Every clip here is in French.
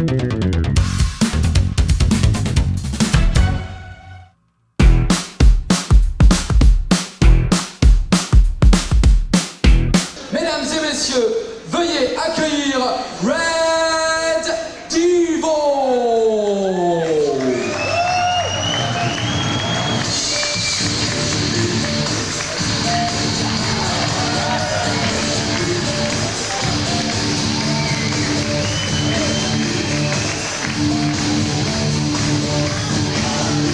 Mesdames et messieurs, veuillez accueillir Red Devil.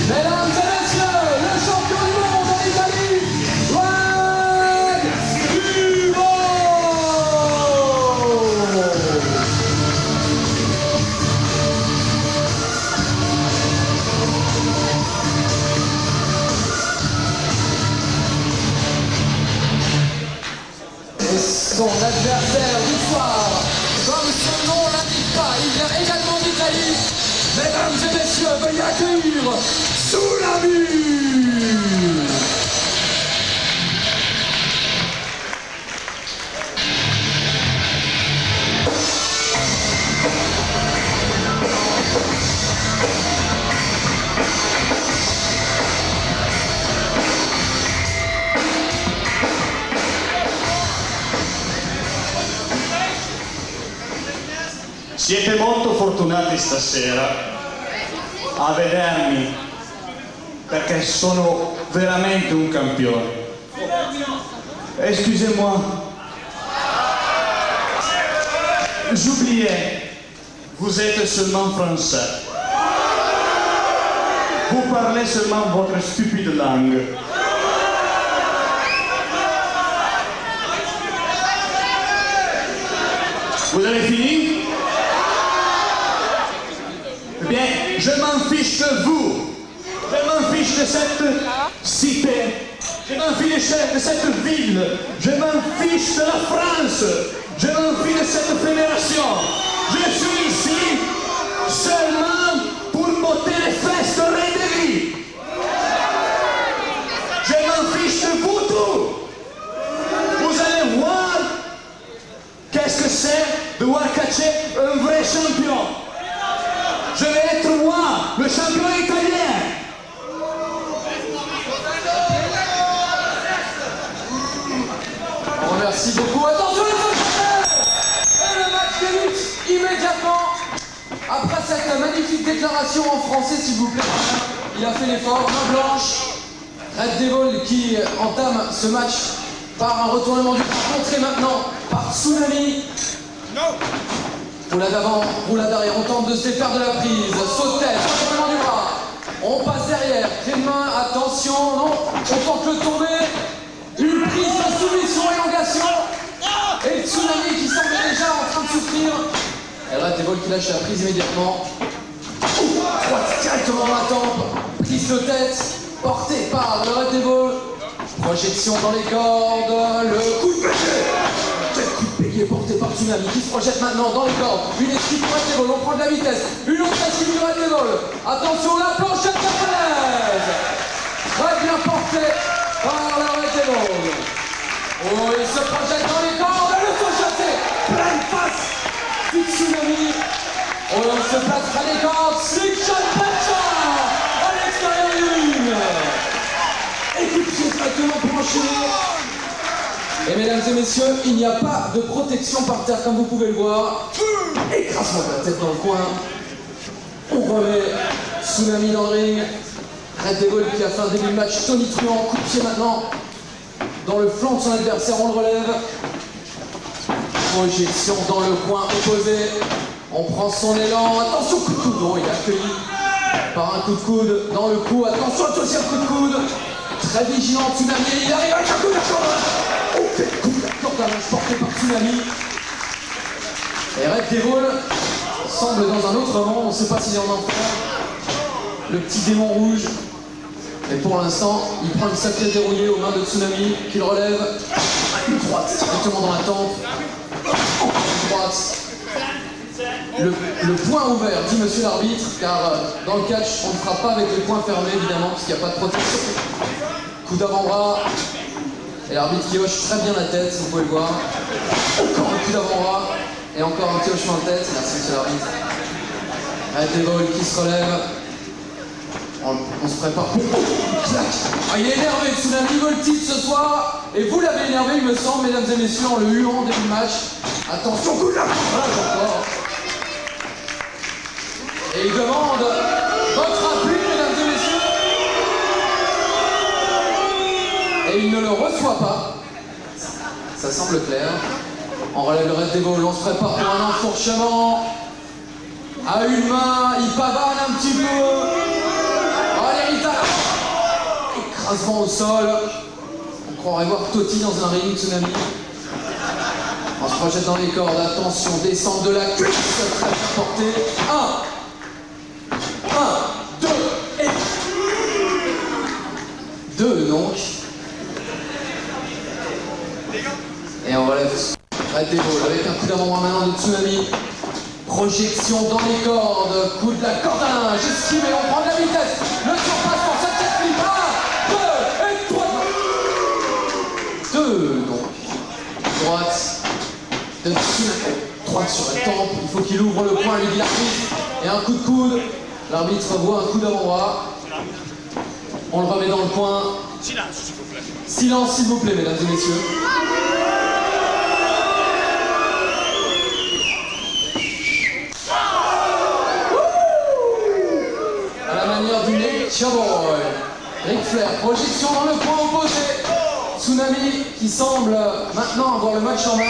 Mesdames et messieurs, le champion du monde en Italie, Red Devil. Et son adversaire du soir, comme son nom l'indique pas, il vient également d'Italie. Mesdames et messieurs, veuillez accueillir Tsunami. Siete molto fortunati stasera a vedermi perché sono veramente un campione. Excusez-moi. J'oubliais, vous êtes seulement français. Vous parlez seulement votre stupide langue. Vous avez fini? Eh bien, je m'en fiche de vous. Je m'en fiche de cette cité. Je m'en fiche de cette ville. Je m'en fiche de la France. Je m'en fiche de cette fédération. Je suis ici seulement pour botter les fesses de Red Devil. Je m'en fiche de vous tous. Vous allez voir qu'est-ce que c'est de voir catcher un vrai champion. Je vais être moi, le champion italien. On remercie beaucoup. Attention les Français. Et le match débute immédiatement. Après cette magnifique déclaration en français, s'il vous plaît. Il a fait l'effort, main blanche. Red Devil qui entame ce match par un retournement du bras, montré maintenant par Tsunami. Roulade avant, roulade arrière, on tente de se défaire de la prise, saute tête, retournement du bras, on passe derrière, clé de main, attention, non, on tente le tomber, une prise de soumission, élongation, et Tsunami qui semble déjà en train de souffrir, et Red Devil qui lâche la prise immédiatement, droite directement dans la tempe, prise de tête, portée par le Red Devil, projection dans les cordes, le coup de péché. Quel coup de bélier porté par Tsunami qui se projette maintenant dans les cordes. Une esquive du Red Devil, on prend de la vitesse. Une autre esquive du Red Devil. Attention, la planchette japonaise. Très bien porté par le Red Devil. Oh, il se projette dans les cordes. Le saut jeté. Pleine face du Tsunami. Oh, on se place à les cordes. Slickshot Pacha à l'extérieur du ring. Écoutez directement pour enchaîner. Et mesdames et messieurs, il n'y a pas de protection par terre comme vous pouvez le voir. Écrasement de la tête dans le coin. On remet Tsunami dans le ring. Red Devil qui a fait un début de match tonitruant. Coup de pied maintenant dans le flanc de son adversaire, on le relève. Projection dans le coin opposé. On prend son élan. Attention, coup de coude. Oh, il est accueilli par un coup de coude dans le cou. Attention, le deuxième coup de coude. Très vigilant, Tsunami. Il arrive avec un coup d'accordage. Oh, quel coup d'accordage porté par Tsunami. Et Red Devil semble dans un autre monde. On ne sait pas s'il est en enfer. Le petit démon rouge. Et pour l'instant, il prend une sacrée dérouillée aux mains de Tsunami, qu'il relève. Une droite, directement dans la tempe. Encore une droite. Le point ouvert, dit monsieur l'arbitre, car dans le catch, on ne frappe pas avec les poings fermés, évidemment, puisqu'il n'y a pas de protection. Coup d'avant-bras. Et l'arbitre qui hoche très bien la tête, vous pouvez le voir. Encore un coup d'avant-bras. Et encore un petit hochement de tête. Merci monsieur l'arbitre. Red Devil qui se relève. On se prépare pour... Clac. Ah, il est énervé, Tsunami veut le titre ce soir. Et vous l'avez énervé, il me semble, mesdames et messieurs, en le huant en début de match. Attention, coup de la encore. Et il demande votre appui, mesdames et messieurs. Et il ne le reçoit pas. Ça semble clair. On relève le Red Devil, on se prépare pour un enfourchement. À une main, il pavane un petit peu. Oh, l'héritage. Écrasement au sol. On croirait voir Totti dans un ring, Tsunami. On se projette dans les cordes, attention, descente de la cuisse, très bien porté. 1, 2 et 2 donc. Et on relève Red Devil avec un coup d'avant-bras maintenant de Tsunami. Projection dans les cordes, coup de la corde à linge, esquivé, on prend de la vitesse. Le surpasse pour cette tête flip. 1, 2 et 3. 2 donc. Droite de Tsunami. Droite sur la tempe, il faut qu'il ouvre le poing, lui dit l'arbitre. Et un coup de coude. L'arbitre voit un coup d'avant-bras. On le remet dans le coin. Silence, s'il vous plaît. Silence, s'il vous plaît, mesdames et messieurs. À la manière du Nature Boy. Ric Flair, projection dans le coin opposé. Tsunami qui semble maintenant avoir le match en main.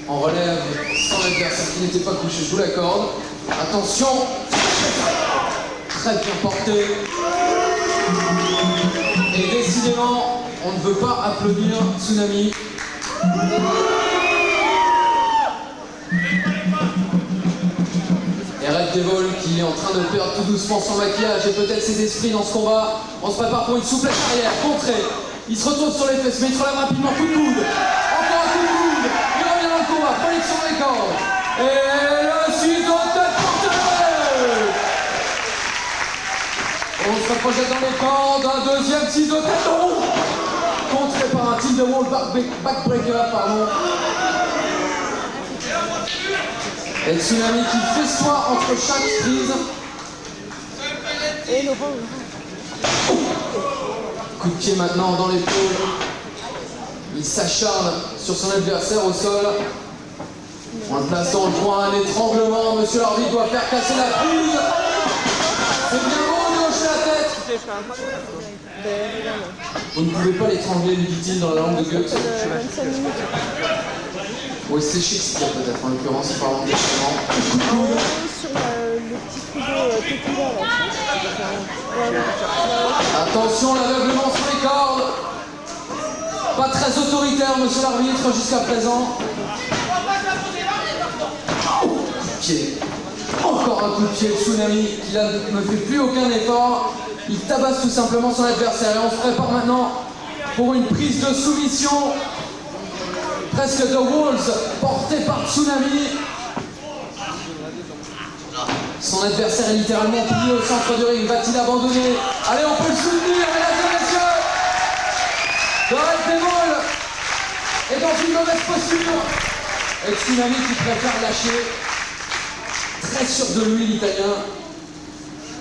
On relève sans l'adversaire qui n'était pas couché sous la corde. Attention. Très bien porté. Et décidément, on ne veut pas applaudir Tsunami. Et Red Devil qui est en train de perdre tout doucement son maquillage et peut-être ses esprits dans ce combat. On se prépare pour une souplesse arrière, contrée. Il se retrouve sur les fesses, mais il se relève rapidement, coup de coude. Encore un coup de coude. Il revient dans le combat, projection dans les cordes. Et le ciseau de tête porté. On se projette dans les cordes, un deuxième ciseau de tête en haut. Contré par un tilt de wall backbreaker, pardon. Et Tsunami qui festoie entre chaque prise. Et Laurent. Coup de pied maintenant dans l'épaule. Il s'acharne sur son adversaire au sol. En le plaçant dans le coin, un étranglement. Monsieur l'arbitre doit faire casser la prise. C'est bien beau de hocher la tête. Vous ne pouvez pas l'étrangler, lui dit-il dans la langue de Goethe. 25 minutes. Oui, c'est Shakespeare peut-être en l'occurrence, il parle directement. Sur le petit frigo tequila là. Attention, l'aveuglement sur les cordes. Pas très autoritaire, monsieur l'arbitre, jusqu'à présent. Coup de pied. Encore un coup de pied, Tsunami, qui là ne fait plus aucun effort. Il tabasse tout simplement son adversaire. Et on se prépare maintenant pour une prise de soumission. Presque de Walls, porté par Tsunami. Son adversaire est littéralement plié au centre du ring. Va-t-il abandonner? Allez, on peut le soutenir, mesdames et messieurs. Le Red Devil est dans une mauvaise posture. Et Tsunami qui préfère lâcher. Très sûr de lui, l'Italien.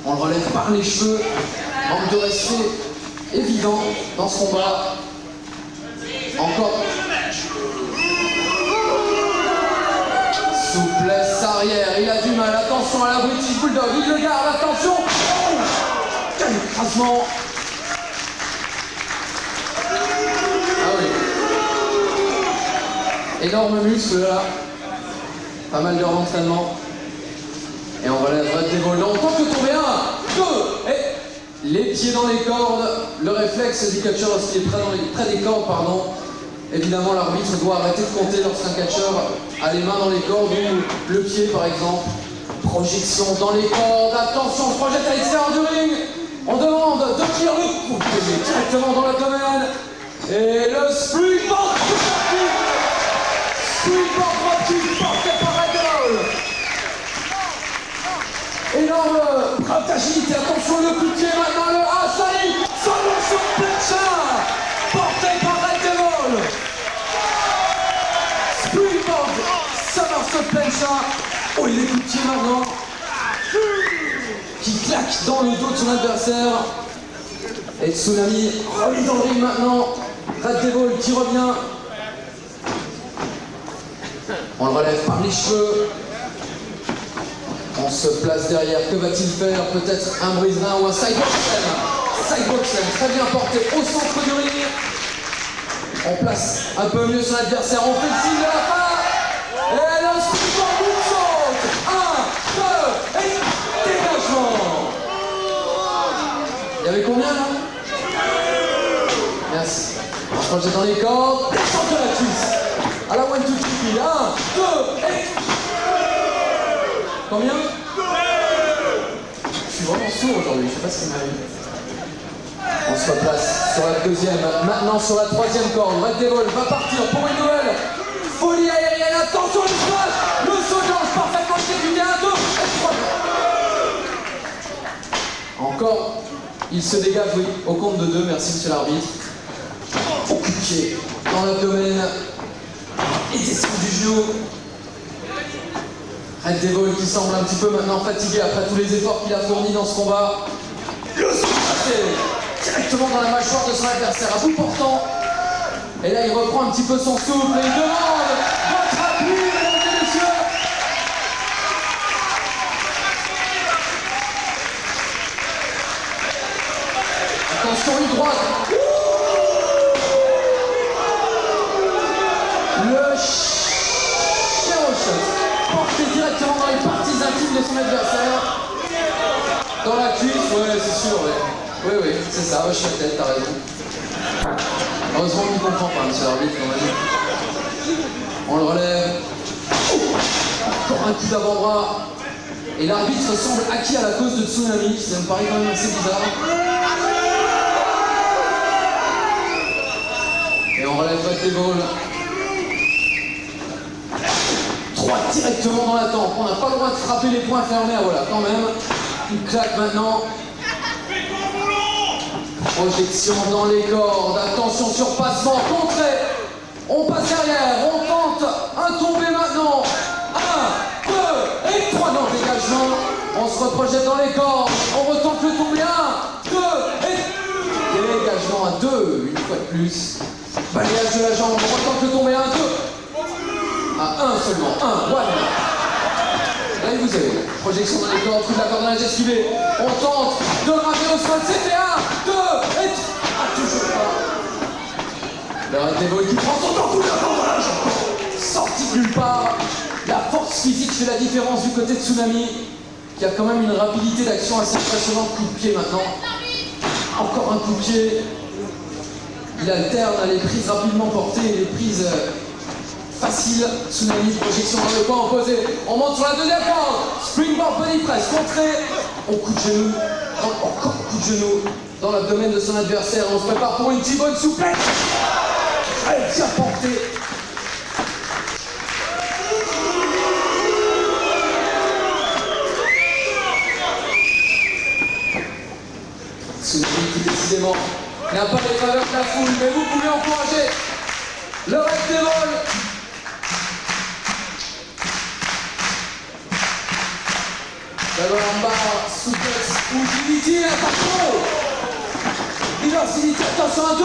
On le relève par les cheveux. Manque de respect évident dans ce combat. Encore. Souplesse arrière, il a du mal, attention à la British Bulldog, il le garde, attention. Oh, quel écrasement. Ah oui. Énorme muscle là. Pas mal d'heures d'entraînement. Et on relève Red Devil. On tente de tomber 1, 2, et les pieds dans les cordes. Le réflexe du catcheur lorsqu'il est près des cordes, pardon. Évidemment, l'arbitre doit arrêter de compter lorsqu'un catcheur a les mains dans les cordes ou le pied, par exemple. Projection dans les cordes. Attention, on se projette à l'extérieur du ring. On demande de tirer le coup de pied directement dans l'abdomen. Et le springboard dropkick. Springboard dropkick porté par Red Devil. Énorme agilité. Attention, le coup de pied maintenant. Le Asali. Solution Plecha. Porté par Red Devil. ça. Oh, il est coup de pied maintenant. Qui claque dans le dos de son adversaire. Et Tsunami remis dans le ring maintenant. Red Devil qui revient. On le relève par les cheveux. On se place derrière. Que va-t-il faire? Peut-être un brise-rein ou un sidebox slam. Sidebox slam, très bien porté au centre du ring. On place un peu mieux son adversaire. On fait le signe de la fin. Et le springboard moonsault. 1, 2, et dégagement. Il y avait combien là? Merci. On se projette dans les cordes. Descente de la cuisse. À la 1, 2, 3, 1, 2, et... Combien? Je suis vraiment sourd aujourd'hui, je sais pas ce qui m'arrive. On se replace sur la deuxième, maintenant sur la troisième corde. Red Devil va partir pour une nouvelle folie aérienne. Attention le splash, le saut de lance parfaitement exécuté. 1, 2, et 3. Encore, il se dégage, oui, au compte de 2, merci monsieur l'arbitre. Au coup de pied dans l'abdomen. Et descend du genou. Red Devil qui semble un petit peu maintenant fatigué après tous les efforts qu'il a fournis dans ce combat. Le saut directement dans la mâchoire de son adversaire à bout portant. Et là il reprend un petit peu son souffle et il demande votre appui, mesdames et messieurs. Attention, une droite. Le Shero Shot porté directement dans les parties intimes de son adversaire. Dans la cuisse, ouais, c'est sûr, ouais. Oui, c'est ça, hoche la tête, t'as raison. Heureusement qu'on ne comprend pas, monsieur l'arbitre, quand même. On le relève. Encore un coup d'avant-bras. Et l'arbitre semble acquis à la cause de Tsunami, ça me paraît quand même assez bizarre. Et on relève Red Devil. Droite directement dans la tempe. On n'a pas le droit de frapper les points fermés, voilà, quand même. Il claque maintenant. Projection dans les cordes. Attention, surpassement, contré. On passe derrière. On tente un tombé maintenant. 1, 2 et 3. Non, dégagement. On se reprojette dans les cordes. On retente le tombé. 1, 2 et... Dégagement à 2. Une fois de plus. Balayage de la jambe. On retente le tombé. 1, 2. À 1 seulement. 1, 1. Là, vous avez projection dans les cordes, coup de la corde dans la esquivée. On tente de le ramener au sol. C'était 1, 2 et 3. Ah, toujours pas. Le Red Devil qui prend son temps, coup de la corde dans la jambe. Sorti de nulle part. La force physique fait la différence du côté de Tsunami, qui a quand même une rapidité d'action assez impressionnante. Coup de pied maintenant. Encore un coup de pied. Il alterne les prises rapidement portées et les prises... facile, Tsunami, projection dans le coin opposé. On monte sur la deuxième corde. Springboard body press, contré. On coup de genou. Encore coup de genou dans l'abdomen de son adversaire. On se prépare pour une T-bone souplesse. Très bien portée. Tsunami qui décidément n'a pas les faveurs de la foule, mais vous pouvez encourager le Red Devil. D'abord en bas, souplesse ou dignité, attention. Diversité, attention à 2.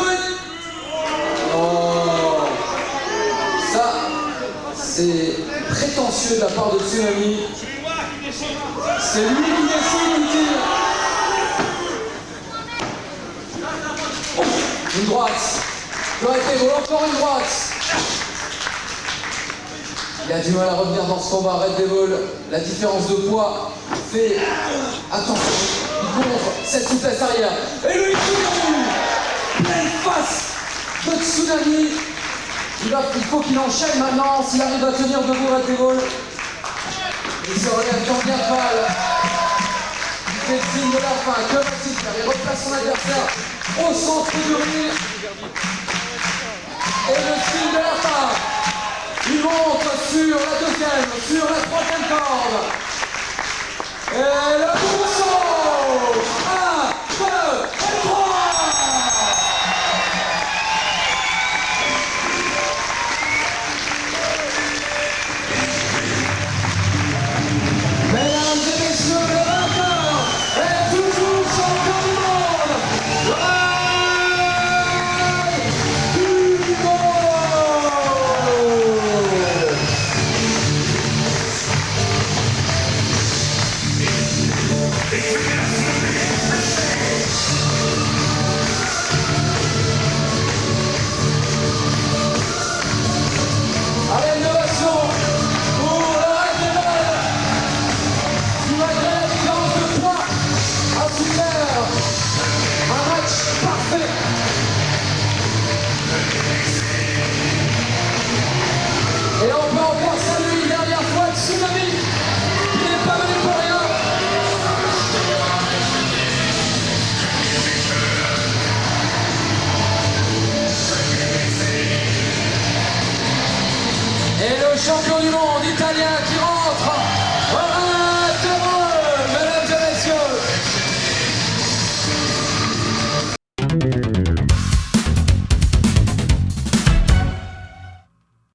Oh. Ça, c'est prétentieux de la part de Tsunami. C'est lui qui décide, dit-il. Oh. Une droite. Le Red Devil, encore une droite. Il a du mal à revenir dans ce combat, Red Devil. La différence de poids fait... Attention, il contre cette souplesse arrière. Et lui, pleine face de Tsunami. Il faut qu'il enchaîne maintenant s'il arrive à tenir debout Red Devil. Il se relève tant bien que mal. Il fait le signe de la fin. Que va-t-il faire? Il replace son adversaire au centre du ring. Et le signe de la fin. Il monte sur la deuxième, sur la troisième corde. Et le moonsault. 1, 2 et 3. champion du monde italien